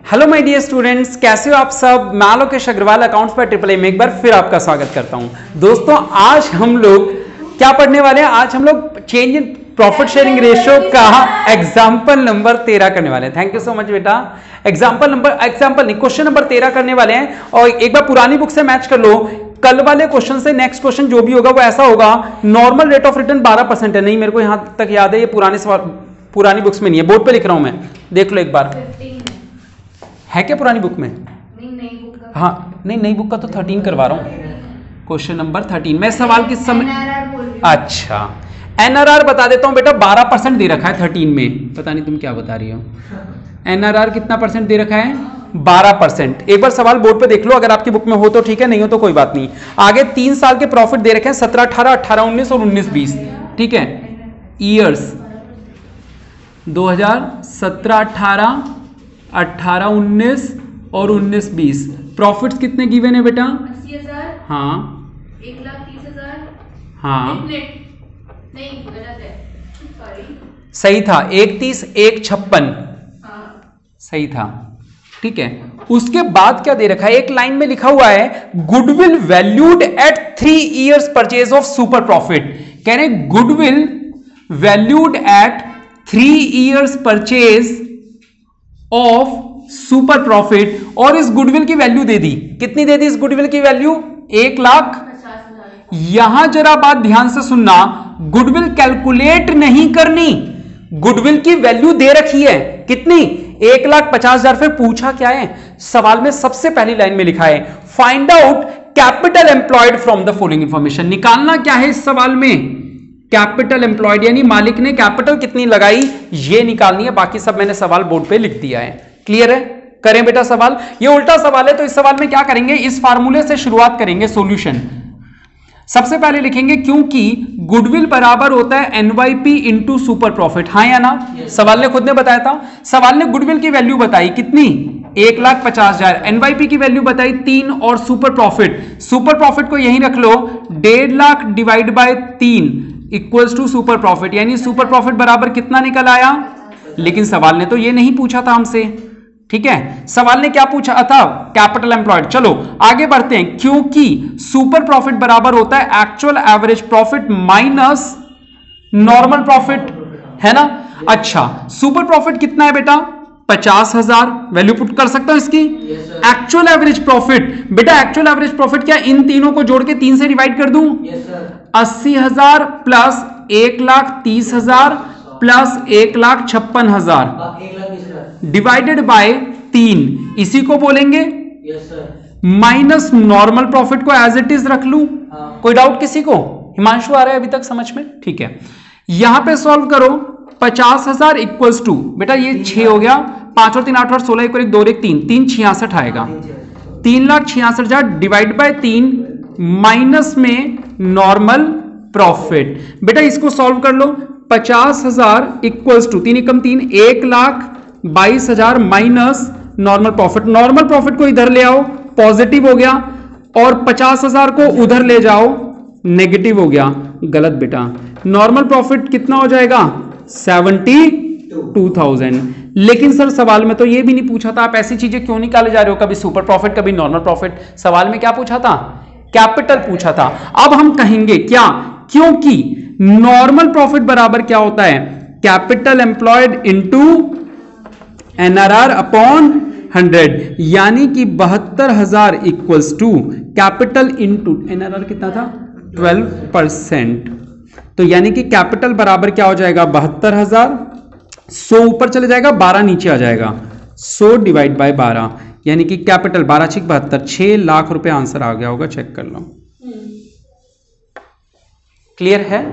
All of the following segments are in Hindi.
हेलो माय डियर स्टूडेंट्स, कैसे हो आप सब। मैं लोकेश अग्रवाल अकाउंट्स पर ट्रिपल ए में एक बार फिर आपका स्वागत करता हूं। दोस्तों आज हम लोग क्या पढ़ने वाले हैं? आज हम लोग change in profit sharing ratio का एग्जाम्पल नंबर 13 करने वाले हैं। थैंक यू सो मच बेटा। एग्जाम्पल नहीं, क्वेश्चन नंबर 13 करने वाले हैं। और एक बार पुरानी बुक से मैच कर लो। कल वाले क्वेश्चन से नेक्स्ट क्वेश्चन जो भी होगा वो ऐसा होगा, नॉर्मल रेट ऑफ रिटर्न 12% है। नहीं, मेरे को यहां तक याद है, ये पुरानी बुक्स में नहीं है, बोर्ड पे लिख रहा हूं मैं, देख लो एक बार। है क्या पुरानी बुक में? नहीं बुक का। हाँ नहीं, नई बुक का तो 13 करवा रहा हूँ। क्वेश्चन नंबर 13 मैं सवाल किस समय, अच्छा एनआरआर बता देता हूँ बेटा। 12% दे रखा है 13 में। पता नहीं तुम क्या बता रही हो। एनआरआर कितना परसेंट दे रखा है? 12%। एक बार सवाल बोर्ड पे देख लो, अगर आपकी बुक में हो तो ठीक है, नहीं हो तो कोई बात नहीं। आगे 3 साल के प्रॉफिट दे रखे हैं, 17, 18, 18, 19 और 19, 20। ठीक है, ईयर्स 2017, 18, 18, 19 और 19, 20। प्रॉफिट्स कितने गिवन है बेटा? 80,000। हाँ 1,30,000। हाँ नहीं गलत है, सॉरी। सही था, 1,30, 1,56 सही था। ठीक है, उसके बाद क्या दे रखा है? एक लाइन में लिखा हुआ है goodwill valued at 3 years purchase of super profit. कह रहे goodwill valued at 3 years purchase of super profit. और इस गुडविल की वैल्यू दे दी। कितनी दे दी इस गुडविल की वैल्यू? 1,50,000। यहां जरा बात ध्यान से सुनना, गुडविल कैलकुलेट नहीं करनी, गुडविल की वैल्यू दे रखी है। कितनी? 1,50,000। फिर पूछा क्या है सवाल में? सबसे पहली लाइन में लिखा है find out capital employed from the following information. निकालना क्या है इस सवाल में? कैपिटल एम्प्लॉयड, यानी मालिक ने कैपिटल कितनी लगाई ये निकालनी है। बाकी सब मैंने सवाल बोर्ड पे लिख दिया है। क्लियर है? करें बेटा सवाल। ये उल्टा सवाल है तो इस सवाल में क्या करेंगे, इस फार्मूले से शुरुआत करेंगे सॉल्यूशन। सबसे पहले लिखेंगे क्योंकि गुडविल बराबर होता है एनवाईपी इंटू सुपर प्रॉफिट। हाँ या ना? सवाल ने खुद ने बताया था। सवाल ने गुडविल की वैल्यू बताई कितनी? 1,50,000। एनवाईपी की वैल्यू बताई 3 और सुपर प्रॉफिट को यहीं रख लो। 1.5 lakh divide by 3 equals to super profit, यानी सुपर प्रॉफिट बराबर कितना निकल आया? लेकिन सवाल ने तो ये नहीं पूछा था हमसे। ठीक है, सवाल ने क्या पूछा था? Capital employed. चलो आगे बढ़ते हैं। क्योंकि सुपर प्रॉफिट बराबर होता है actual average profit minus normal profit, है ना? अच्छा, सुपर प्रॉफिट कितना है बेटा? 50,000। वैल्यू पुट कर सकता हूं इसकी। एक्चुअल एवरेज प्रॉफिट बेटा, एक्चुअल एवरेज प्रॉफिट क्या इन तीनों को जोड़ के 3 से डिवाइड कर दूं? 80,000 प्लस 1,30,000 प्लस 1,56,000 डिवाइडेड बाय 3, इसी को बोलेंगे माइनस नॉर्मल प्रॉफिट को एज इट इज रख लूं। कोई डाउट किसी को? हिमांशु आ रहा है अभी तक समझ में? ठीक है, यहां पे सॉल्व करो। 50,000 इक्वल्स टू बेटा ये 6 हो गया, 5 और 3 8 और 16, 1 और 1 2 और 1 3, 3 66 आएगा। 3,66,000 डिवाइड बाय 3 माइनस में नॉर्मल प्रॉफिट। बेटा इसको सॉल्व कर लो। 50,000 equals to 3 Ekam 3, 1,22,000 minus normal profit. Normal profit को इधर ले आओ, पॉजिटिव हो गया, और 50,000 को उधर ले जाओ, नेगेटिव हो गया। गलत बेटा, नॉर्मल प्रॉफिट कितना हो जाएगा? 72,000। लेकिन सर सवाल में तो ये भी नहीं पूछा था, आप ऐसी चीजें क्यों निकाले जा रहे हो? कभी सुपर प्रॉफिट कभी नॉर्मल प्रॉफिट। सवाल में क्या पूछा था? कैपिटल पूछा था। अब हम कहेंगे क्या? क्योंकि नॉर्मल प्रॉफिट बराबर क्या होता है? Capital employed into NRR upon 100, यानी कि 72,000 equals to capital into NRR कितना था? 12%। तो यानी कि कैपिटल बराबर क्या हो जाएगा? 72,000। 100 ऊपर चले जाएगा, 12 नीचे आ जाएगा। 100 डिवाइड बाय 12, यानी कि कैपिटल 12 6 72, 6 लाख रुपए आंसर आ गया होगा। चेक कर लो। क्लियर है?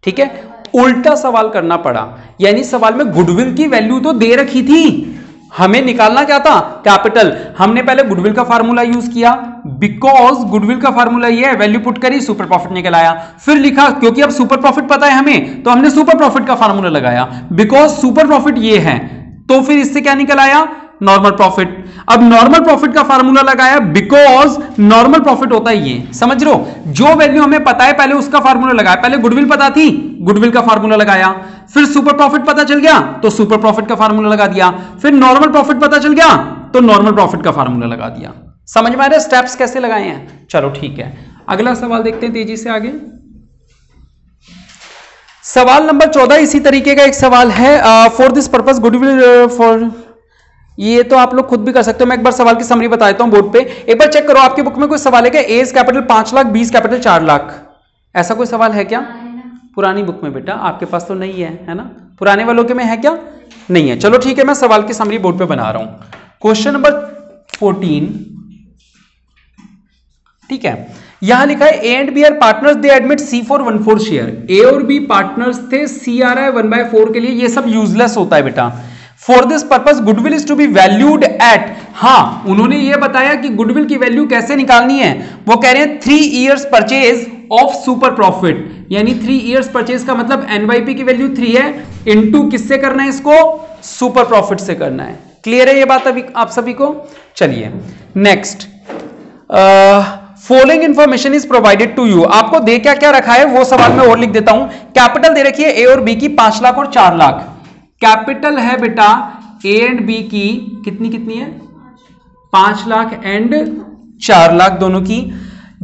ठीक है, उल्टा सवाल करना पड़ा, यानी सवाल में गुडविल की वैल्यू तो दे रखी थी, हमें निकालना क्या था? कैपिटल। हमने पहले गुडविल का फार्मूला यूज किया, बिकॉज गुडविल का फार्मूला ये है, वैल्यू पुट करी, सुपर प्रॉफिट निकल आया। फिर लिखा क्योंकि अब सुपर प्रॉफिट पता है हमें, तो हमने सुपर प्रॉफिट का फार्मूला लगाया। बिकॉज सुपर प्रॉफिट ये है, तो फिर इससे क्या निकल आया? Normal profit. अब नॉर्मल प्रॉफिट का फार्मूला लगाया बिकॉज नॉर्मल प्रॉफिट होता है ये, समझ रहे हो, जो वैल्यू हमें पता है पहले उसका फार्मूला लगाया। पहले गुडविल पता थी, गुडविल का फार्मूला लगाया, फिर सुपर प्रॉफिट पता चल गया तो सुपर प्रॉफिट का फार्मूला लगा दिया, फिर नॉर्मल प्रॉफिट पता चल गया तो नॉर्मल प्रॉफिट का फार्मूला लगा दिया। समझ में आ रहा है स्टेप्स कैसे लगाए हैं? चलो ठीक है, अगला सवाल देखते हैं तेजी से आगे। सवाल नंबर 14 इसी तरीके का एक सवाल है। For this purpose goodwill for, ये तो आप लोग खुद भी कर सकते हो, मैं एक बार सवाल की समरी बता देता हूं बोर्ड पे, एक बार चेक करो आपकी बुक में कोई सवाल है क्या? A is capital 5 lakh, B is capital 4 lakh, ऐसा कोई सवाल है क्या? पुरानी बुक में बेटा, आपके पास तो नहीं है ना? पुराने वालों के में है क्या? नहीं है। चलो ठीक है, मैं सवाल की समरी बोर्ड पे बना रहा हूं। क्वेश्चन नंबर 14, ठीक है, यहां लिखा है A and B are partners, they admit C for 1/4 share. A और बी पार्टनर्स थे, सी आ रहा है 1/4 के लिए, ये सब यूजलेस होता है बेटा। For this purpose goodwill is to be valued at, हाँ उन्होंने ये बताया कि गुडविल की वैल्यू कैसे निकालनी है। वो कह रहे हैं 3 years purchase of super profit, यानी 3 इयर्स परचेज का मतलब एनवाईपी की वैल्यू 3 है, इनटू किससे करना है इसको? सुपर प्रॉफिट से करना है। क्लियर है ये बात अभी आप सभी को? चलिए next, following information is provided to you. आपको दे क्या क्या रखा है वो सवाल में और लिख देता हूं। कैपिटल दे रखी है ए और बी की 5 लाख और 4 लाख। कैपिटल है बेटा ए एंड बी की कितनी कितनी है? 5 लाख एंड 4 लाख दोनों की।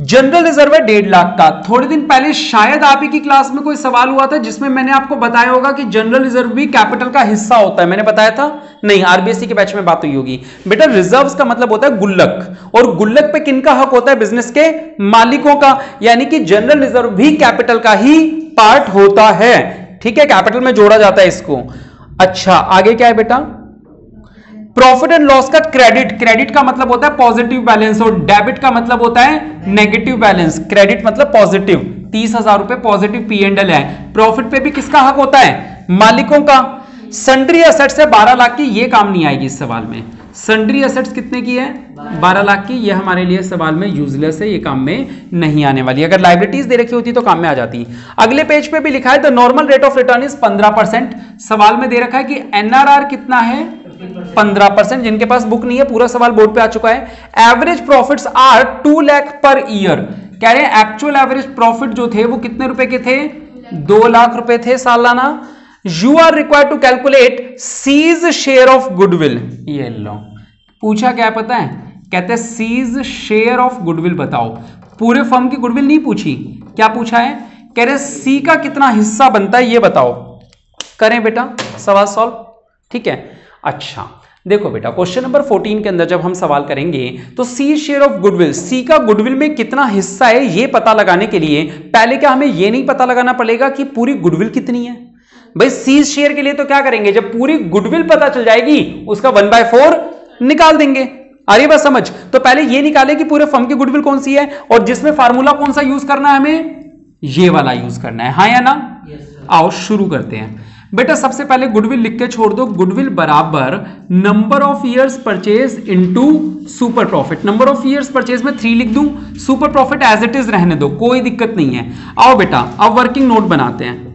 जनरल रिजर्व है 1.5 लाख का। थोड़े दिन पहले शायद आप ही की क्लास में कोई सवाल हुआ था जिसमें मैंने आपको बताया होगा कि जनरल रिजर्व भी कैपिटल का हिस्सा होता है। मैंने बताया था? नहीं, आरबीएससी के बैच में बात हुई होगी। बेटा रिजर्व्स का मतलब होता है गुल्लक, और गुल्लक पे किनका हक होता है? बिजनेस के मालिकों का, यानी कि जनरल रिजर्व भी कैपिटल का ही पार्ट होता है। ठीक है, कैपिटल में जोड़ा जाता है इसको। अच्छा आगे क्या है बेटा? प्रॉफिट एंड लॉस का क्रेडिट, क्रेडिट का मतलब होता है पॉजिटिव बैलेंस और डेबिट का मतलब होता है नेगेटिव बैलेंस। क्रेडिट मतलब पॉजिटिव, 30,000 रुपए पॉजिटिव P&L है। प्रॉफिट पे भी किसका हक होता है? मालिकों का। सन्ड्री एसेट्स है 12 लाख की, ये काम नहीं आएगी इस सवाल में। सन्ड्री एसेट्स कितने की है? 12 लाख की। ये हमारे लिए सवाल में यूजलेस है, ये काम में नहीं आने वाली। अगर लाइबिलिटीज दे रखी होती तो काम में आ जाती। अगले पेज पे भी लिखा है the normal rate of return is 15%। सवाल में दे रखा है कि NRR कितना है? 15%। जिनके पास बुक नहीं है पूरा सवाल बोर्ड पे आ चुका है। Average profits are 2 lakh per year. कह रहे हैं एक्चुअल एवरेज प्रॉफिट जो थे वो कितने रुपए के थे? 2 लाख रुपए थे सालाना। You are required to calculate C's share of goodwill. ये लो, पूछा क्या पता है? कहते हैं सीज शेयर ऑफ गुडविल बताओ। पूरे फर्म की गुडविल नहीं पूछी, क्या पूछा है? कह रहे सी का कितना हिस्सा बनता है ये बताओ। करें बेटा सवाल सॉल्व, ठीक है। अच्छा देखो बेटा, क्वेश्चन नंबर 14 के अंदर जब हम सवाल करेंगे तो सी शेयर ऑफ गुडविल, सी का गुडविल में कितना हिस्सा है ये पता लगाने के लिए पहले क्या हमें ये नहीं पता लगाना पड़ेगा कि पूरी गुडविल कितनी है? भाई सी शेयर के लिए तो क्या करेंगे, जब पूरी गुडविल पता चल जाएगी उसका 1/4 निकाल देंगे। आ रही बात समझ? तो पहले ये निकाले कि पूरे फर्म की गुडविल कौन सी है और जिसमें फार्मूला कौन सा यूज करना है, हमें ये वाला यूज करना है, हाँ या ना? आओ शुरू करते हैं बेटा। सबसे पहले गुडविल लिख के छोड़ दो। गुडविल बराबर number of years purchase into super profit. Number of years purchase में 3 लिख दूं, super profit as it is रहने दो, कोई दिक्कत नहीं है। आओ बेटा अब वर्किंग नोट बनाते हैं।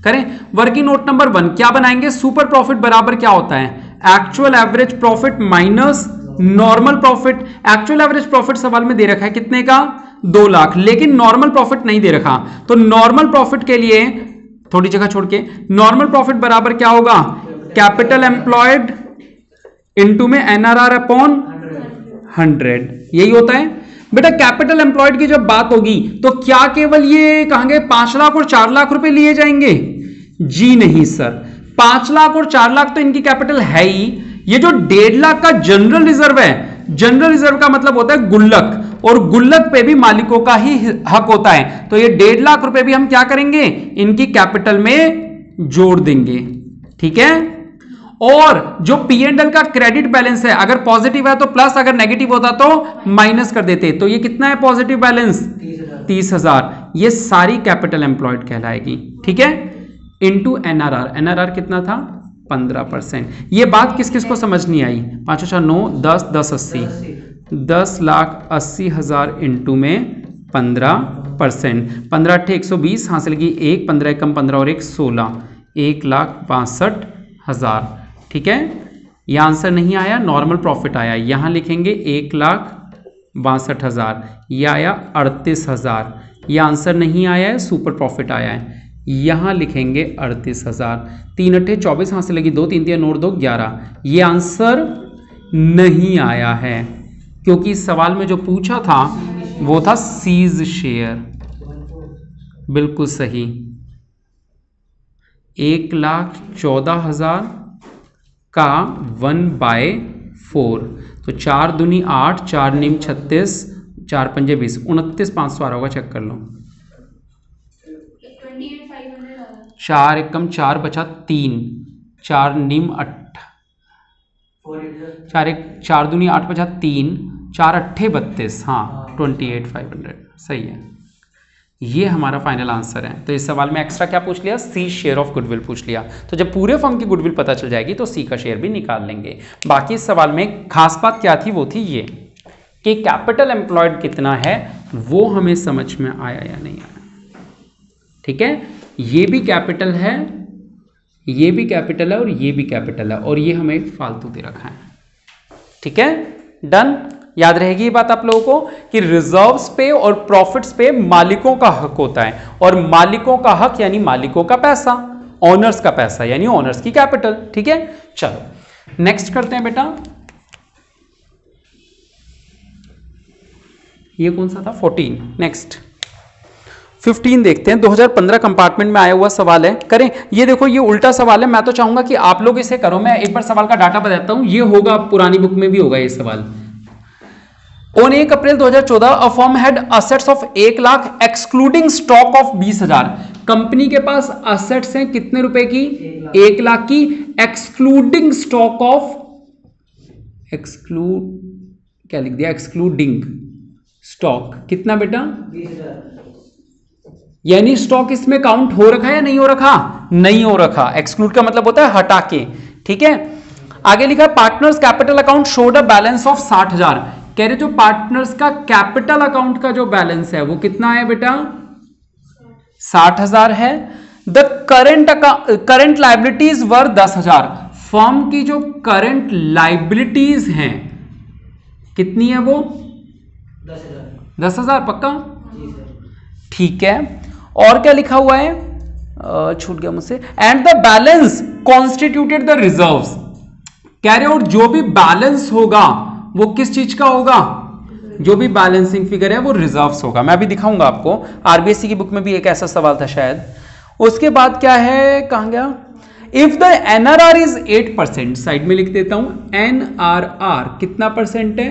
करें वर्किंग नोट नंबर 1 क्या बनाएंगे? सुपर प्रॉफिट बराबर क्या होता है? Actual average profit minus normal profit. Actual average profit सवाल में दे रखा है कितने का? 2 लाख, लेकिन नॉर्मल प्रॉफिट नहीं दे रखा। तो नॉर्मल प्रॉफिट के लिए थोड़ी जगह छोड़ के, नॉर्मल प्रॉफिट बराबर क्या होगा? कैपिटल एम्प्लॉयड इनटू में NRR अपॉन 100, यही होता है बेटा। कैपिटल एम्प्लॉयड की जब बात होगी तो क्या केवल ये कहेंगे 5 लाख और 4 लाख रुपए लिए जाएंगे? जी नहीं सर, 5 लाख और 4 लाख तो इनकी कैपिटल है ही। ये जो 1.5 लाख का जनरल रिजर्व है, जनरल रिजर्व का मतलब होता है गुल्लक, और गुल्लक पे भी मालिकों का ही हक होता है। तो ये 1.5 लाख रुपए भी हम क्या करेंगे? इनकी कैपिटल में जोड़ देंगे, ठीक है। और जो P&L का क्रेडिट बैलेंस है, अगर पॉजिटिव है तो प्लस, अगर नेगेटिव होता तो माइनस कर देते। तो ये कितना है पॉजिटिव बैलेंस? 30,000। ये सारी कैपिटल एम्प्लॉयड कहलाएगी, ठीक है। इनटू NRR, NRR कितना था? 15%। ये बात किस किस को समझ नहीं आई? 5 4 9 10 10 80, 10,80,000 इंटू में 15%। 15 8 120 हासिल की 1, 15 कम 15 और 1 16, 1,62,000, ठीक है। ये आंसर नहीं आया, नॉर्मल प्रॉफिट आया, यहां लिखेंगे 1,62,000, ये आया 38,000, ये आंसर नहीं आया है, सुपर प्रॉफिट आया है, यहां लिखेंगे 38,000, 3 अट्ठे 24, हाथ से लगी 2, 3 9 2 11, ये आंसर नहीं आया है क्योंकि इस सवाल में जो पूछा था वो था सीज शेयर। बिल्कुल सही, 1,14,000 का 1/4, तो 4 दूनी 8, 4 नीम 36, 4 पंजे 20, 29,500 आ रहा होगा, चेक कर लो। 4 एकम 4 बचा 3, 4 नीम 8, 4 दूनी 8 बचा 3, 4 अट्ठे 32, हाँ 28,500 सही है। ये हमारा फाइनल आंसर है। तो इस सवाल में एक्स्ट्रा क्या पूछ लिया, सी शेयर ऑफ गुडविल पूछ लिया। तो जब पूरे फर्म की गुडविल पता चल जाएगी तो सी का शेयर भी निकाल लेंगे। बाकी इस सवाल में खास बात क्या थी, वो थी ये कि कैपिटल एम्प्लॉयड कितना है, वो हमें समझ में आया या नहीं आया। ठीक है, ये भी कैपिटल है, ये भी कैपिटल है और ये भी कैपिटल है, और ये हमें फालतू दे रखा है। ठीक है, डन। याद रहेगी ये बात आप लोगों को कि रिजर्व्स पे और प्रॉफिट्स पे मालिकों का हक होता है, और मालिकों का हक यानी मालिकों का पैसा, ओनर्स का पैसा यानी ओनर्स की कैपिटल। ठीक है, चलो नेक्स्ट करते हैं बेटा। ये कौन सा था, 14। नेक्स्ट 15 देखते हैं। 2015 कंपार्टमेंट में आया हुआ सवाल है, करें। ये देखो, ये उल्टा सवाल है, मैं तो चाहूंगा कि आप लोग इसे करो। मैं एक बार सवाल का डाटा बताता हूं, ये होगा पुरानी बुक में भी होगा ये सवाल। On 1 April 2014 a firm had assets of 1 lakh excluding stock of 20,000। Company के पास असेट्स हैं कितने रुपए की, 1 लाख की, एक्सक्लूडिंग स्टॉक ऑफ, क्या लिख दिया, एक्सक्लूडिंग स्टॉक कितना बेटा, 20,000। यानी स्टॉक इसमें काउंट हो रखा है या नहीं हो रखा, नहीं हो रखा। एक्सक्लूड का मतलब होता है हटा के। ठीक है, आगे लिखा partners capital account showed a balance of 60,000। कह रहे जो पार्टनर्स का कैपिटल अकाउंट का जो बैलेंस है वो कितना है बेटा, 60,000 है। The current liabilities were 10,000। Firm की जो करंट लाइबिलिटीज हैं कितनी है वो, 10,000 पक्का, ठीक है। और क्या लिखा हुआ है, छूट गया मुझसे, and the balance constituted the reserves. कह रहे और जो भी बैलेंस होगा वो किस चीज का होगा, जो भी बैलेंसिंग फिगर है वो रिजर्व्स होगा। मैं अभी दिखाऊंगा आपको, आरबीएससी की बुक में भी एक ऐसा सवाल था शायद। उसके बाद क्या है, कहां गया, if the NRR is 8%, side में लिख देता हूं, एनआरआर कितना परसेंट है,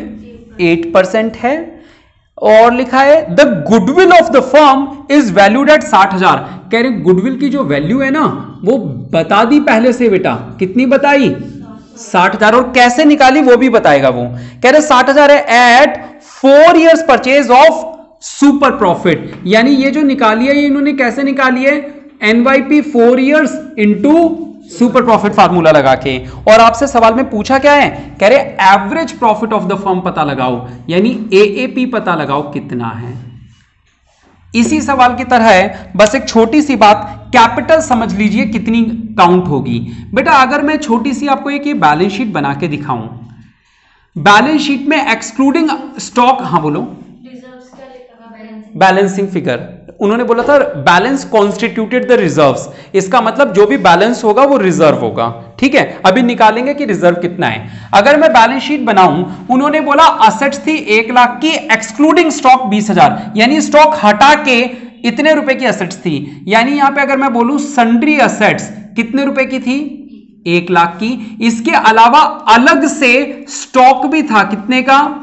8% है। और लिखा है the goodwill of the firm is valued at 60,000। कह रहे गुडविल की जो वैल्यू है ना वो बता दी पहले से बेटा, कितनी बताई, 60,000, और कैसे निकाली वो भी बताएगा वो। कह रहे 60,000 है at 4 years purchase of super profit. यानी ये जो निकाली है ये इन्होंने कैसे निकाली है, NYP 4 years into super profit formula लगा के। और आपसे सवाल में पूछा क्या है, कह रहे average profit of the firm पता लगाओ, यानी एएपी पता लगाओ कितना है। इसी सवाल की तरह है, बस एक छोटी सी बात, कैपिटल समझ लीजिए कितनी काउंट होगी। बेटा अगर मैं छोटी सी आपको एक ये बैलेंस शीट बना के दिखाऊं, बैलेंस शीट में एक्सक्लूडिंग स्टॉक, हाँ बोलो, बैलेंसिंग फिगर उन्होंने बोला था बैलेंस कॉन्स्टिट्यूटेड द रिजर्व्स। इसका मतलब जो भी बैलेंस होगा वो रिजर्व होगा। ठीक है, अभी निकालेंगे कि रिजर्व कितना है। अगर मैं बैलेंस शीट बनाऊं, उन्होंने बोला असेट्स थी 1 लाख की, एक्सक्लूडिंग स्टॉक 20,000, यानी स्टॉक हटा के इतने रुपए की असेट्स थी। यानी यहां पे अगर मैं बोलूं सन्ड्री असेट्स कितने रुपए की थी, 1 लाख की। इसके अलावा अलग से स्टॉक भी था कितने का,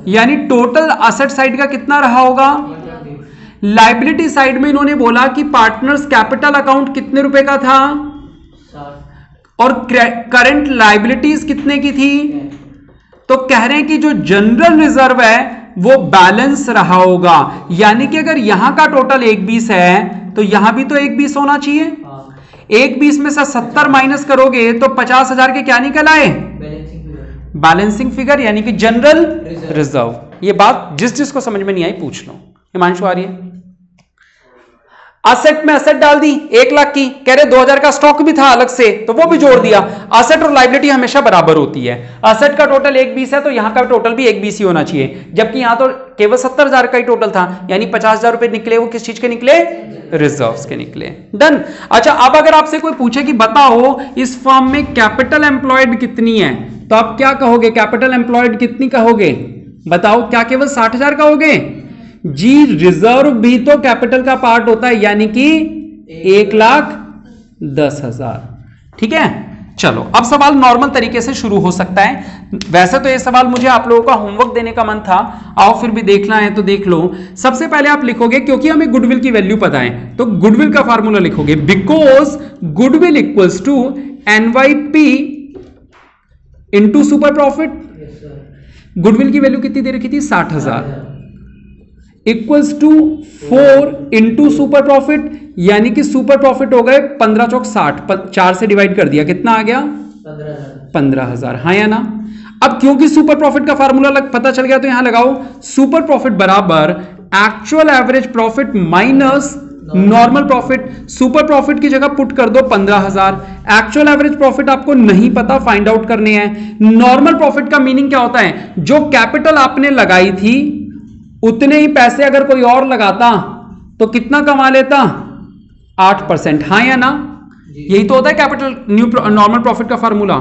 यानी टोटल असेट साइड का कितना रहा होगा। लाइबिलिटी साइड में इन्होंने बोला कि पार्टनर्स कैपिटल अकाउंट कितने रुपए का था, और करंट लाइबिलिटीज कितने की थी। तो कह रहे हैं कि जो जनरल रिजर्व है वो बैलेंस रहा होगा। यानी कि अगर यहां का टोटल 120 है तो यहां भी तो 120 होना चाहिए। 120 में से 70 माइनस करोगे तो 50,000 के क्या निकल आए, बैलेंसिंग फिगर, यानी कि जनरल रिजर्व। ये बात जिस जिसको समझ में नहीं आई पूछ लो। हिमांशु आ रही है, असेट में असेट डाल दी 1 लाख की, कह रहे 2000 का स्टॉक भी था अलग से तो वो भी जोड़ दिया। असेट और लायबिलिटी हमेशा बराबर होती है। असेट का टोटल 120 है तो यहां का टोटल भी 120 ही होना चाहिए, जबकि यहां तो केवल 70,000 का ही टोटल था, यानी 50,000 रुपए निकले, वो किस चीज के निकले? रिजर्व्स के निकले। डन। अच्छा, अब अगर आपसे कोई पूछे कि बताओ इस फर्म में कैपिटल एम्प्लॉयड कितनी है, तो आप क्या कहोगे? कैपिटल एम्प्लॉयड कितनी कहोगे? बताओ, क्या केवल 60,000 कहोगे? जी, रिजर्व भी तो कैपिटल का पार्ट होता है, यानी कि 1,10,000। ठीक है, चलो अब सवाल नॉर्मल तरीके से शुरू हो सकता है। वैसे तो ये सवाल मुझे आप लोगों का होमवर्क देने का मन था, आओ फिर भी देखना है तो देख लो। सबसे पहले आप लिखोगे, क्योंकि हमें गुडविल की वैल्यू पता है, तो गुडविल का फार्मूला लिखोगे, because goodwill equals to NYP into super profit. Yes sir. Goodwill की वैल्यू कितनी दे रखी थी? 60,000 equals to 4 into super profit, यानी कि सुपर प्रॉफिट हो गए 15 चौक 60, 4 से डिवाइड कर दिया, कितना आ गया? 15,000। हाँ या ना? अब क्योंकि सुपर प्रॉफिट का फार्मूला पता चल गया तो यहां लगाओ सुपर प्रॉफिट बराबर actual average profit minus normal profit. Super profit की जगह पुट कर दो 15,000। एक्चुअल एवरेज प्रॉफिट आपको नहीं पता, फाइंड आउट करने हैं। नॉर्मल प्रॉफिट का मीनिंग क्या होता है? जो कैपिटल आपने लगाई थी उतने ही पैसे अगर कोई और लगाता तो कितना कमा लेता? 8%। हाँ या ना? यही तो होता है कैपिटल नॉर्मल प्रॉफिट का फार्मूला।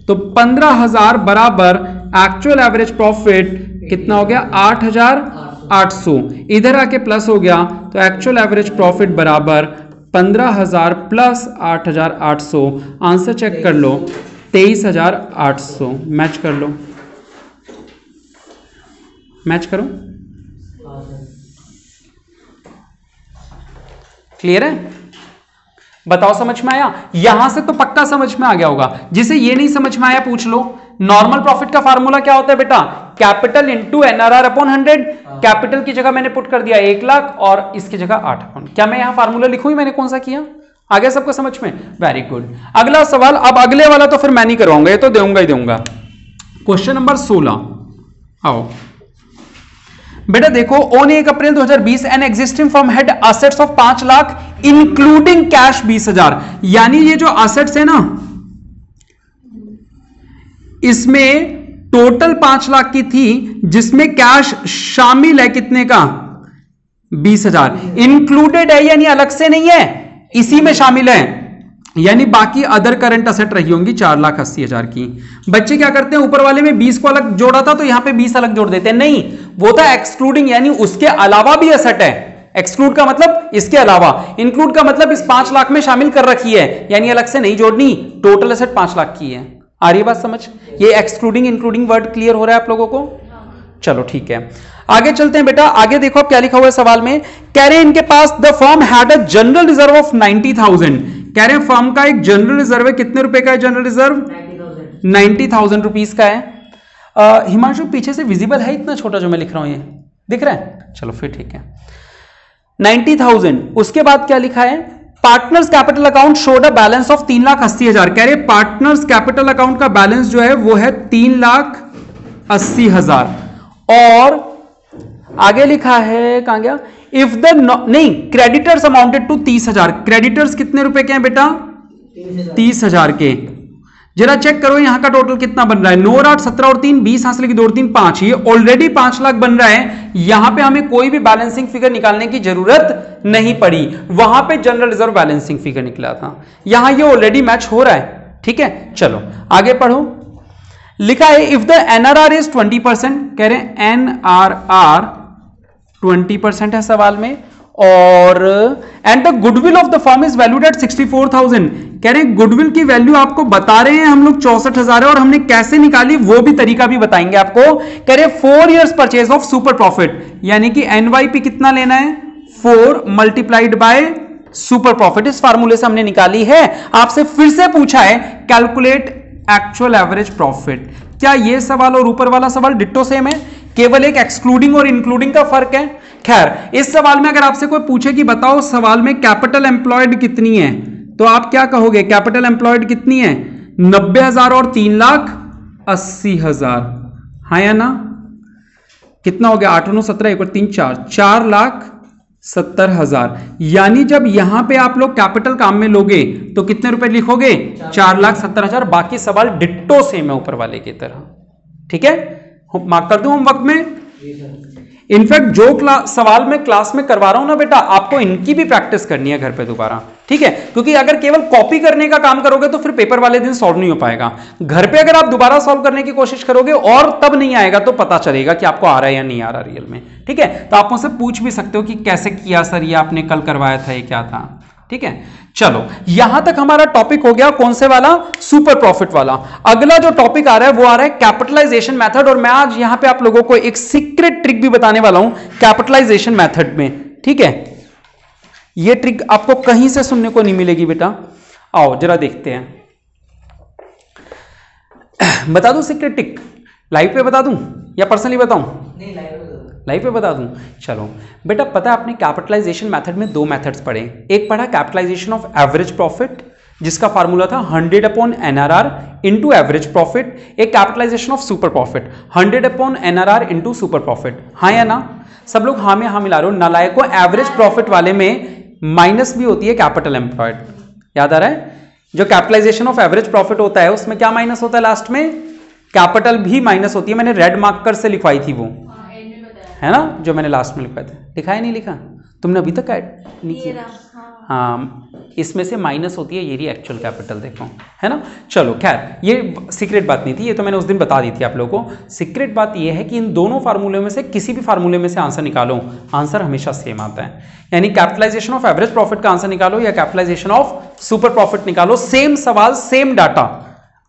तो 15,000 बराबर एक्चुअल एवरेज प्रॉफिट कितना हो गया? 8,800। इधर आके प्लस हो गया तो एक्चुअल एवरेज प्रॉफिट बराबर 15,000 प्लस 8,800। आंसर चेक कर लो, 23,800। मैच कर लो, मैच करो। क्लियर है? बताओ समझ में आया? यहां से तो पक्का समझ में आ गया होगा। जिसे ये नहीं समझ में आया पूछ लो। नॉर्मल प्रॉफिट का फार्मूला क्या होता है बेटा? Capital into NRR upon 100। Capital की जगह मैंने पुट कर दिया 1 लाख और इसकी जगह 8। क्या मैं यहां फार्मूला लिखूं ही? मैंने कौन सा किया? आ गया सबको समझ में? Very good. अगला सवाल, अब अगले वाला तो फिर मैं नहीं करवाऊंगा, ये तो दूंगा ही दूंगा। क्वेश्चन नंबर 16 आओ बेटा, देखो on 1 April 2020 an existing firm had assets of 5 lakh including cash 20,000। यानी ये जो असेट्स है ना, इसमें टोटल 5 लाख की थी, जिसमें कैश शामिल है कितने का? 20,000। इंक्लूडेड है यानी अलग से नहीं है, इसी में शामिल है, यानी बाकी अदर करंट असेट रही होंगी 4,80,000 की। बच्चे क्या करते हैं, ऊपर वाले में 20 को अलग जोड़ा था तो यहां पे 20 अलग जोड़ देते हैं। नहीं, वो था एक्सक्लूडिंग, यानी उसके अलावा भी असेट है। एक्सक्लूड का मतलब इसके अलावा, इंक्लूड का मतलब इस 5 लाख में शामिल कर रखी है, यानी अलग से नहीं जोड़नी। टोटल असेट 5 लाख की है। आ रही है बात समझ? ये एक्सक्लूडिंग इंक्लूडिंग वर्ड क्लियर हो रहा है आप लोगों को? चलो ठीक है, आगे चलते हैं बेटा। आगे देखो अब क्या लिखा हुआ है सवाल में। कह रहे हैं इनके पास the firm had a general reserve of 90,000। कह रहे हैं फर्म का एक जनरल रिजर्व है, कितने रुपए का है जनरल रिजर्व? 90,000 रुपीस का है। हिमांशु पीछे से विजिबल है इतना छोटा जो मैं लिख रहा हूं, ये दिख रहा है? चलो फिर ठीक है, 90,000। उसके बाद क्या लिखा है? Partners capital account showed a balance of 3,80,000। कह रहे पार्टनर्स कैपिटल अकाउंट का बैलेंस जो है वो है 3,80,000। और आगे लिखा है, कहां गया? इफ द नहीं, क्रेडिटर्स अमाउंटेड टू 30,000। क्रेडिटर्स कितने रुपए के हैं बेटा? 30,000 के। जरा चेक करो यहां का टोटल कितना बन रहा है। 9 और 8 17 और 3 20, हासिल की 2 और 3 5। ये ऑलरेडी 5 लाख बन रहा है। यहां पे हमें कोई भी बैलेंसिंग फिगर निकालने की जरूरत नहीं पड़ी, वहां पे जनरल रिजर्व बैलेंसिंग फिगर निकला था। यहां ये ऑलरेडी मैच हो रहा है। ठीक है, चलो आगे पढ़ो। लिखा है इफ द NRR इज 20%। कह रहे हैं NRR 20% है सवाल में, और and the goodwill of the firm is valued at 64,000। कह रहे हैं गुडविल की वैल्यू आपको बता रहे हैं हम लोग 64,000 है, और हमने कैसे निकाली वो भी तरीका भी बताएंगे आपको। कह रहे 4 years purchase of super profit, यानी कि NYP कितना लेना है? 4 मल्टीप्लाइड बाय सुपर प्रॉफिट। इस फार्मूले से हमने निकाली है। आपसे फिर से पूछा है कैलकुलेट एक्चुअल एवरेज प्रॉफिट। क्या ये सवाल और ऊपर वाला सवाल डिट्टो सेम है? केवल एक एक्सक्लूडिंग और इंक्लूडिंग का फर्क है। खैर, इस सवाल में अगर आपसे कोई पूछे कि बताओ सवाल में कैपिटल एम्प्लॉयड कितनी है, तो आप क्या कहोगे? कैपिटल एम्प्लॉयड कितनी है? 90,000 और 3,80,000। हाँ या ना? कितना हो गया? 8 9 17 1 और 3 4, 4,70,000 70,000। यानी जब यहां पे आप लोग कैपिटल काम में लोगे तो कितने रुपए लिखोगे? 4,70,000। बाकी सवाल डिट्टो सेम है ऊपर वाले की तरह। ठीक है, मार्क कर दूं होमवर्क में। इनफैक्ट जो सवाल मैं क्लास में करवा रहा हूं ना बेटा, आपको इनकी भी प्रैक्टिस करनी है घर पे दोबारा। ठीक है, क्योंकि अगर केवल कॉपी करने का काम करोगे तो फिर पेपर वाले दिन सॉल्व नहीं हो पाएगा। घर पे अगर आप दोबारा सॉल्व करने की कोशिश करोगे और तब नहीं आएगा तो पता चलेगा कि आपको आ रहा है या नहीं आ रहा रियल में। ठीक है, तो आप मुझसे पूछ भी सकते हो कि कैसे किया सर, ये आपने कल करवाया था, ये क्या था। ठीक है, चलो यहां तक हमारा टॉपिक हो गया कौन से वाला? सुपर प्रॉफिट वाला। अगला जो टॉपिक आ रहा है वो आ रहा है कैपिटलाइजेशन मेथड। और मैं आज यहां पे आप लोगों को एक सीक्रेट ट्रिक भी बताने वाला हूं कैपिटलाइजेशन मेथड में। ठीक है, ये ट्रिक आपको कहीं से सुनने को नहीं मिलेगी बेटा। आओ जरा देखते हैं। बता दूं सीक्रेट ट्रिक? लाइव पे बता दूं या पर्सनली बताऊं? नहीं, लाइव पे बता दूं। चलो बेटा, पता है आपने कैपिटलाइजेशन मेथड में दो मेथड्स पढ़े। एक पढ़ा कैपिटलाइजेशन ऑफ एवरेज प्रॉफिट, जिसका फार्मूला था 100/NRR इंटू एवरेज प्रॉफिट। एक capitalisation of super profit 100/NRR into super profit. हाँ या ना? सब लोग हाँ में हाँ मिला रहे हो। नालायक को एवरेज प्रॉफिट वाले में माइनस भी होती है कैपिटल एम्प्लॉयड। याद आ रहा है? जो कैपिटलाइजेशन ऑफ एवरेज प्रॉफिट होता है उसमें क्या माइनस होता है? लास्ट में कैपिटल भी माइनस होती है। मैंने रेड मार्कर से लिखवाई थी वो, है ना, जो मैंने लास्ट में लिखवाया था। लिखा है नहीं लिखा? तुमने अभी तक ऐड नहीं किया? हाँ, इसमें से माइनस होती है, ये रही एक्चुअल कैपिटल, देखो, है ना। चलो खैर, ये सीक्रेट बात नहीं थी, ये तो मैंने उस दिन बता दी थी आप लोगों को। सीक्रेट बात ये है कि इन दोनों फार्मूले में से किसी भी फार्मूले में से आंसर निकालो, आंसर हमेशा सेम आता है। यानी कैपिटलाइजेशन ऑफ एवरेज प्रॉफिट का आंसर निकालो या कैपिटलाइजेशन ऑफ सुपर प्रॉफिट निकालो, सेम सवाल सेम डाटा,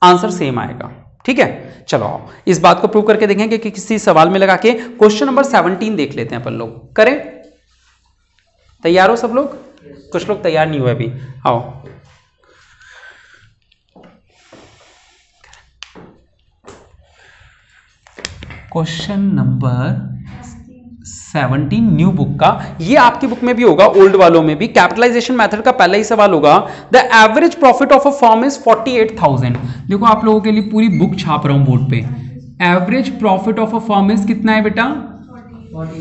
आंसर सेम आएगा। ठीक है, चलो आओ इस बात को प्रूव करके देखेंगे कि किसी सवाल में लगा के। क्वेश्चन नंबर 17 देख लेते हैं अपन लोग। करें? तैयार हो सब लोग? कुछ लोग तैयार नहीं हुए अभी। आओ, क्वेश्चन नंबर 17 न्यू बुक का। ये आपकी बुक में भी होगा, ओल्ड वालों में भी। कैपिटलाइजेशन मेथड का पहला ही सवाल होगा, the average profit of a firm is 48,000। देखो आप लोगों के लिए पूरी बुक छाप रहा हूं बोर्ड पे। Average profit of a firm is कितना है बेटा?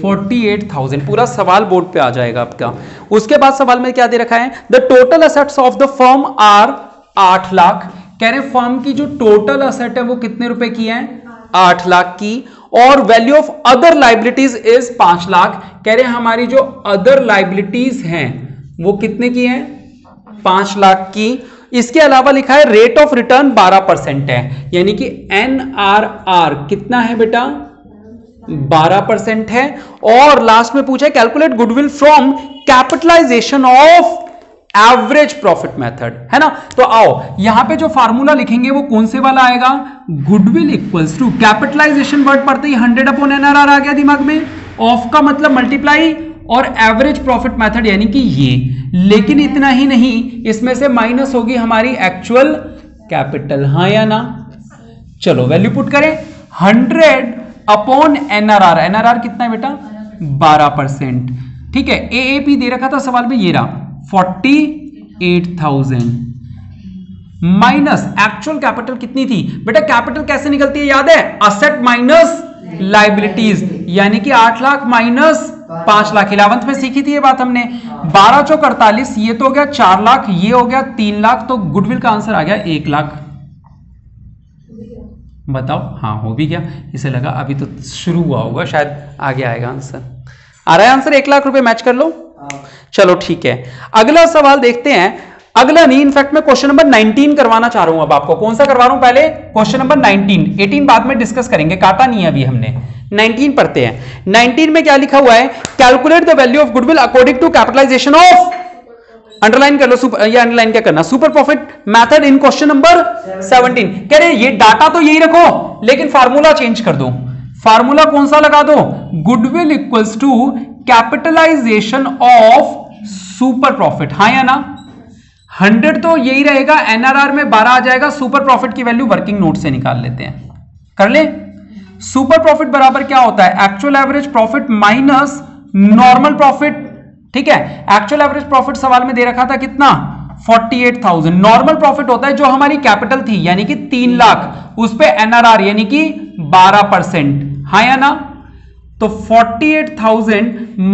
48,000। पूरा सवाल बोर्ड पे आ जाएगा आपका। उसके बाद सवाल में क्या दे रखा है? The total assets of the firm are 8 lakh. कह रहे फर्म की जो टोटल असेट है वो कितने रुपए की है? 8 लाख की। और value of other liabilities is 5 lakh. कह रहे हमारी जो अदर लाइबिलिटीज हैं वो कितने की हैं? 5 लाख की। इसके अलावा लिखा है रेट ऑफ रिटर्न 12% है, यानी कि NRR कितना है बेटा? 12% है। और लास्ट में पूछा है calculate goodwill from capitalisation of average profit method, है ना। तो आओ यहां पे जो फार्मूला लिखेंगे वो कौन से वाला आएगा? Goodwill equals to capitalisation word पढ़ते ही 100/NRR आ गया दिमाग में। ऑफ का मतलब मल्टीप्लाई और एवरेज प्रॉफिट मेथड यानी कि ये। लेकिन इतना ही नहीं, इसमें से माइनस होगी हमारी एक्चुअल कैपिटल। हाँ या ना? चलो वैल्यू पुट करें। 100/NRR। NRR कितना है बेटा? 12%। ठीक है, AAP दे रखा था सवाल में, ये रहा 48,000 माइनस एक्चुअल कैपिटल कितनी थी बेटा? कैपिटल कैसे निकलती है याद है? असेट माइनस लाइबिलिटीज, यानी कि 8 लाख माइनस 5 लाख। 11th में सीखी थी ये बात हमने। 12 चौक 48, ये तो हो गया 4 लाख, ये हो गया 3 लाख। तो गुडविल का आंसर आ गया 1 लाख। बताओ, हाँ हो भी गया। इसे लगा अभी तो शुरू हुआ होगा, शायद आगे आएगा आंसर। आ रहा है आंसर? 1 लाख रुपए मैच कर लो। चलो ठीक है, अगला सवाल देखते हैं। अगला नहीं, इनफैक्ट मैं क्वेश्चन नंबर 19 करवाना चाह रहा हूं। अब आपको कौन सा करवा रहा हूं? पहले क्वेश्चन नंबर 19, 18 बाद में डिस्कस करेंगे, काटा नहीं है अभी हमने। 19 पढ़ते हैं। 19 में क्या लिखा हुआ है? Calculate the value of goodwill according to capitalisation of, underline कर लो, या अंडरलाइन क्या करना, super profit method in question number 17। कह रहे ये डाटा तो यही रखो लेकिन फार्मूला चेंज कर दो। फार्मूला कौन सा लगा दो? Goodwill equals to capitalisation of super profit. हाँ या ना? 100 तो यही रहेगा, NRR में 12 आ जाएगा। सुपर प्रॉफिट की वैल्यू वर्किंग नोट से निकाल लेते हैं, कर ले। सुपर प्रॉफिट बराबर क्या होता है? Actual average profit minus normal profit. ठीक है, एक्चुअल एवरेज प्रॉफिट सवाल में दे रखा था कितना? 48,000। नॉर्मल प्रॉफिट होता है जो हमारी कैपिटल थी यानी कि 3 लाख, उस पे NRR यानी कि 12%। हाँ या ना? तो 48,000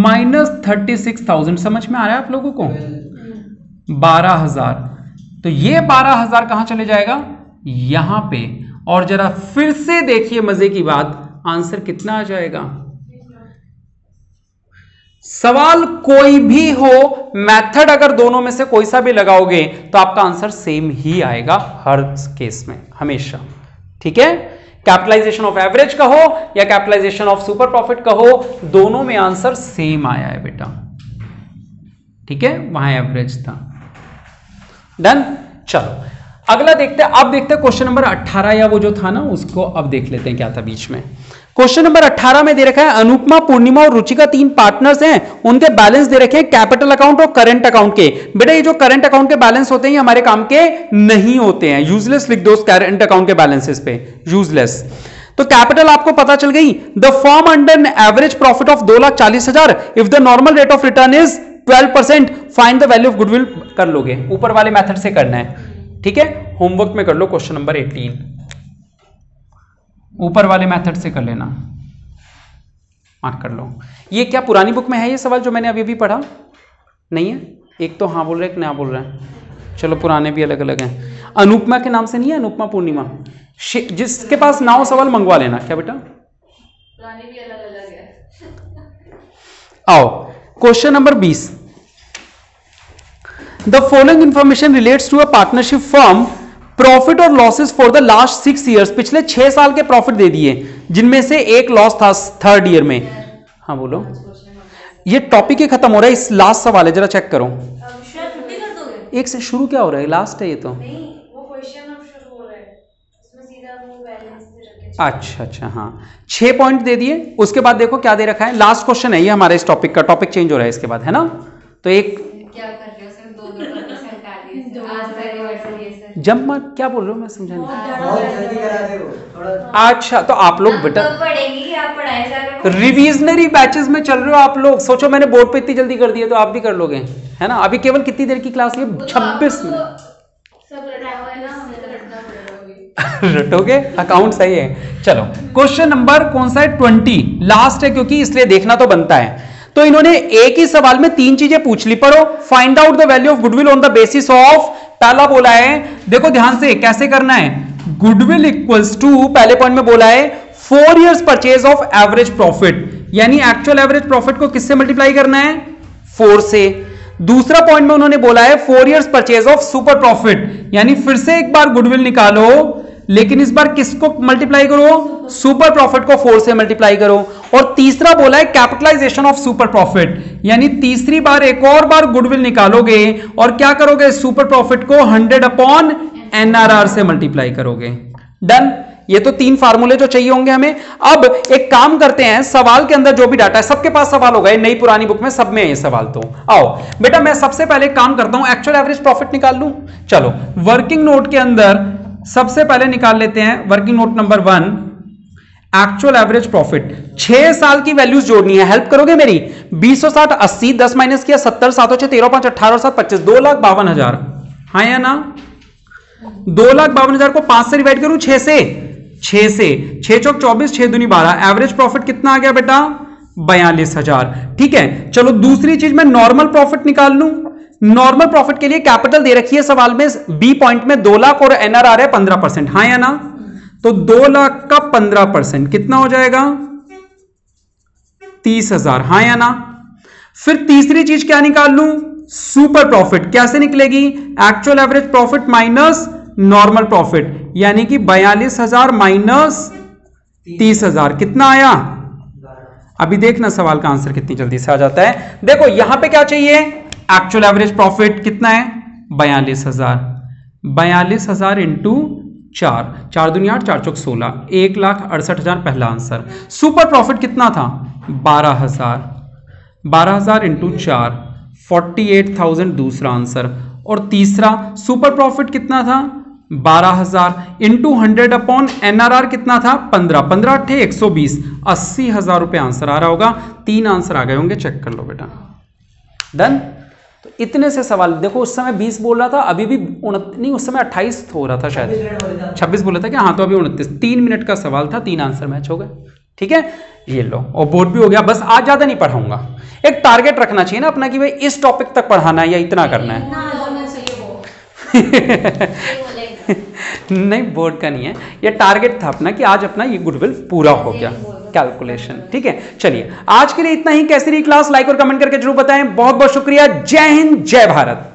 माइनस 36,000 समझ में आ रहा है आप लोगों को? 12,000। तो ये 12,000 कहां चले जाएगा? यहां पे। और जरा फिर से देखिए मजे की बात, आंसर कितना आ जाएगा? सवाल कोई भी हो, मेथड अगर दोनों में से कोई सा भी लगाओगे तो आपका आंसर सेम ही आएगा हर केस में, हमेशा। ठीक है, कैपिटलाइजेशन ऑफ एवरेज का हो या कैपिटलाइजेशन ऑफ सुपर प्रॉफिट का हो, दोनों में आंसर सेम आया है बेटा। ठीक है, वहां एवरेज था। डन। चलो अगला देखते हैं। अब देखते हैं क्वेश्चन नंबर 18, या वो जो था ना उसको अब देख लेते हैं क्या था बीच में। क्वेश्चन नंबर 18 में दे रखा है अनुपमा, पूर्णिमा और रुचिका 3 पार्टनर्स हैं, उनके बैलेंस दे रखे हैं कैपिटल अकाउंट और करंट अकाउंट के। बेटा ये जो करंट अकाउंट के बैलेंस होते हैं ये हमारे काम के नहीं होते हैं, यूजलेस लिख दो करंट अकाउंट के बैलेंसेस पे, यूजलेस। तो कैपिटल आपको पता चल गई, the firm under an average profit of 2,40,000 if the normal rate of return is 12%, find the value of goodwill. कर लोगे, ऊपर वाले मेथड से करना है। ठीक है, होमवर्क में कर लो क्वेश्चन नंबर 18, ऊपर वाले मेथड से कर लेना, मार्क कर लो। ये क्या पुरानी बुक में है ये सवाल जो मैंने अभी भी पढ़ा? नहीं है, एक तो हाँ बोल रहे, एक ना बोल रहे हैं। चलो पुराने भी अलग अलग हैं। अनुपमा के नाम से नहीं है, अनुपमा पूर्णिमा, जिसके पास ना हो सवाल मंगवा लेना। क्या बेटा? पुराने भी अलग अलग है। आओ question number 20, the following information relates to a partnership firm, profit और losses for the last 6 years, पिछले 6 साल के प्रॉफिट दे दिए जिनमें से एक लॉस था 3rd ईयर में। हाँ बोलो, ये टॉपिक ही खत्म हो रहा है, इस लास्ट सवाल है, जरा चेक करो। छुट्टी कर दोगे? एक से शुरू क्या हो रहा है, लास्ट है ये तो। नहीं, वो क्वेश्चन अब शुरू हो रहा है, उसमें सीधा वो बैलेंस दे रखे। अच्छा अच्छा, हाँ 6 पॉइंट दे दिए, उसके बाद देखो क्या दे रखा है, लास्ट क्वेश्चन है ये हमारा इस टॉपिक का, टॉपिक चेंज हो रहा है इसके बाद, है ना। तो एक क्या कर रहे हो सर, 2% हटा दिए आज पहली बार से ये सर जंप मार, क्या बोल रहे हो मैं समझा नहीं। बहुत जल्दी करा दे वो थोड़ा। अच्छा तो आप लोग बेटा पढ़ेंगी, आप पढ़ाए सारे रिविजनरी बैचेस में चल रहे हो आप लोग, सोचो मैंने बोर्ड पे इतनी जल्दी कर दिया तो आप भी कर लोगे, है ना। अभी केवल कितनी देर की क्लास है? 26 मिनट। सब रटा हुआ है ना, हमें तो रटना पड़ेगा अभी। रटोगे, अकाउंट सही है। चलो क्वेश्चन नंबर कौन सा है? 20, लास्ट है क्योंकि इसलिए देखना तो बनता है। तो इन्होंने एक ही सवाल में 3 चीजें पूछ ली। पढ़ो, find out the value of goodwill on the basis of, पहला बोला है, देखो ध्यान से कैसे करना है, गुडविल इक्वल्स टू, पहले पॉइंट में बोला है 4 years purchase of average profit, यानी एक्चुअल एवरेज प्रॉफिट को किससे मल्टीप्लाई करना है? 4 से। दूसरा पॉइंट में उन्होंने बोला है 4 years purchase of super profit, यानी फिर से एक बार गुडविल निकालो, लेकिन इस बार किसको मल्टीप्लाई करो? सुपर प्रॉफिट को 4 से मल्टीप्लाई करो। और तीसरा बोला है कैपिटलाइजेशन ऑफ सुपर प्रॉफिट, यानी तीसरी बार एक और बार गुडविल निकालोगे और क्या करोगे? सुपर प्रॉफिट को 100/NRR से मल्टीप्लाई करोगे। डन। ये तो 3 फार्मूले जो चाहिए होंगे हमें। अब एक काम करते हैं, सवाल के अंदर जो भी डाटा है, सबके पास सवाल होगा, नई पुरानी बुक में सब में है ये सवाल। तो आओ बेटा मैं सबसे पहले काम करता हूं, एक्चुअल एवरेज प्रॉफिट निकाल लूं। चलो वर्किंग नोट के अंदर सबसे पहले निकाल लेते हैं, working note number 1, actual average profit. 6 साल की वैल्यूज जोड़नी है, हेल्प करोगे मेरी? 20 और 60 80, 10 माइनस किया 70, 7 और 6 13, 5 18 और 7 25, 2,52,000, हाँ या ना? 2,52,000 को 5 से डिवाइड करूं, 6 से, 6 चौक 24, 6 दूनी 12, एवरेज प्रॉफिट कितना आ गया बेटा? 42,000। ठीक है, चलो दूसरी चीज मैं नॉर्मल प्रॉफिट निकाल लूं। नॉर्मल प्रॉफिट के लिए कैपिटल दे रखी है सवाल में, बी पॉइंट में 2 लाख और एनआरआर है 15%, हाँ या ना? तो 2 लाख का 15% कितना हो जाएगा? 30,000, हाँ या ना? फिर तीसरी चीज क्या निकाल लूं? Super profit. कैसे निकलेगी? Actual average profit minus normal profit, यानी कि 42,000 माइनस 30,000 कितना आया? अभी देखना सवाल का आंसर कितनी जल्दी से आ जाता है। देखो यहां पे क्या चाहिए? एक्चुअल एवरेज प्रॉफिट कितना है? 42,000। 42,000 इंटू 4, 4 दूनी 8, 4 चौक 16, 1,68,000 पहला आंसर। सुपर प्रॉफिट कितना था? 12,000। 12,000 इंटू 4, 48,000 दूसरा आंसर। और तीसरा सुपर प्रॉफिट कितना था? 12,000 इंटू 100/NRR कितना था? 15, 15 8 120, 80,000 रुपए आंसर आ रहा होगा। 3 आंसर आ गए होंगे, चेक कर लो बेटा। डन। तो इतने से सवाल देखो, उस समय 20 बोल रहा था, अभी भी 29 नहीं, उस समय 28 हो रहा था शायद, 26 बोला था क्या? हाँ तो अभी 29, 3 मिनट का सवाल था, 3 आंसर मैच हो गए। ठीक है, ये लो, और बोर्ड भी हो गया। बस आज ज्यादा नहीं पढ़ाऊंगा, एक टारगेट रखना चाहिए ना अपना कि भाई इस टॉपिक तक पढ़ाना है या इतना करना है। नहीं, बोर्ड का नहीं है, ये टारगेट था अपना कि आज अपना ये गुडविल पूरा हो गया, कैलकुलेशन। ठीक है, चलिए आज के लिए इतना ही। कैसी रही क्लास, लाइक और कमेंट करके जरूर बताएं। बहुत बहुत शुक्रिया। जय हिंद, जय भारत।